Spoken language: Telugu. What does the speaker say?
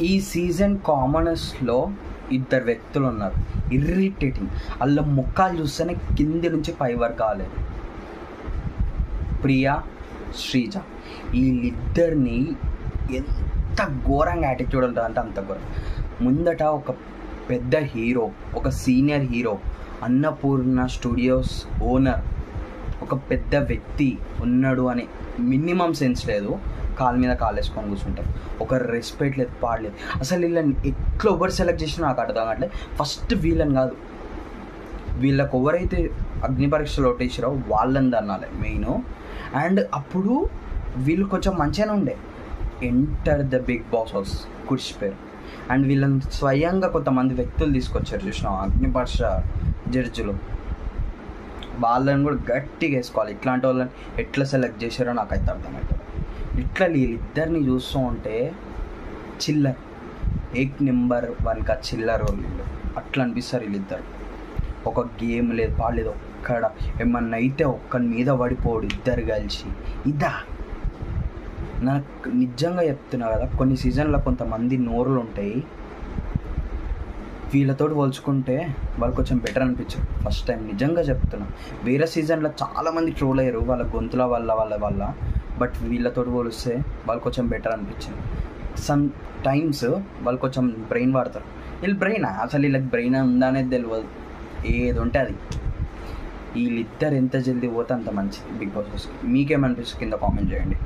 ఈ సీజన్ కామనర్స్లో ఇద్దరు వ్యక్తులు ఉన్నారు, ఇర్రిటేటింగ్. వాళ్ళ ముఖాలు చూస్తేనే కింది నుంచి పై వరకు కాలేదు. ప్రియా, శ్రీజ, వీళ్ళిద్దరిని ఎంత ఘోరంగా యాటిట్యూడ్ ఉంటుందంటే అంత ఘోరం. ముందట ఒక పెద్ద హీరో, ఒక senior hero, Annapurna studios owner, ఒక పెద్ద వ్యక్తి ఉన్నాడు అని మినిమం సెన్స్ లేదు. కాలు మీద కాలు వేసుకొని కూర్చుంటారు. ఒక రెస్పెక్ట్ లేదు, పాడలేదు. అసలు వీళ్ళని ఎట్లా ఎవరు సెలెక్ట్ చేసినా నాకు అర్థం కావట్లేదు. ఫస్ట్ వీళ్ళని కాదు, వీళ్ళకి ఎవరైతే అగ్ని పరీక్షలు ఒట్టేసారో వాళ్ళని అనాలి మెయిన్. అండ్ అప్పుడు వీళ్ళు కొంచెం మంచిగానే ఉండే. Enter the Bigg Boss house కూర్చిపోయారు. అండ్ వీళ్ళని స్వయంగా కొంతమంది వ్యక్తులు తీసుకొచ్చారు చూసినా, అగ్ని పరీక్ష జడ్జిలు. వాళ్ళని కూడా గట్టిగా వేసుకోవాలి. ఇట్లాంటి వాళ్ళని ఎట్లా సెలెక్ట్ చేశారో నాకైతే అర్థమవుతుంది. ఇట్లా వీళ్ళిద్దరిని చూస్తూ ఉంటే చిల్లర్, ఏక్ నెంబర్ 1 చిల్లర్ వాళ్ళు అట్లా అనిపిస్తారు వీళ్ళిద్దరు. ఒక గేమ్ లేదు, పాడలేదు. ఒక్కడ ఏమన్నా అయితే ఒక్కని మీద పడిపోడు ఇద్దరు కలిసి. ఇదా నాకు నిజంగా చెప్తున్నా కదా, కొన్ని సీజన్లో కొంతమంది నోరులు ఉంటాయి, వీళ్ళతో పోల్చుకుంటే వాళ్ళు కొంచెం బెటర్ అనిపించారు ఫస్ట్ టైం. నిజంగా చెప్తున్నా, వేరే సీజన్లో చాలామంది ట్రోల్ అయ్యారు వాళ్ళ గొంతుల వల్ల, బట్ వీళ్ళతో పోలిస్తే వాళ్ళు కొంచెం బెటర్ అనిపించింది. సమ్ టైమ్స్ వాళ్ళు కొంచెం బ్రెయిన్ వాడతారు. వీళ్ళు బ్రెయిన్ అసలు వీళ్ళకి బ్రెయిన్ ఉందా అనేది తెలియదు, ఏది ఉంటే అది. వీళ్ళిద్దరు ఎంత జల్దీ పోతే అంత మంచిది బిగ్ బాస్. మీకేమనిపిస్తుంది కింద కామెంట్ చేయండి.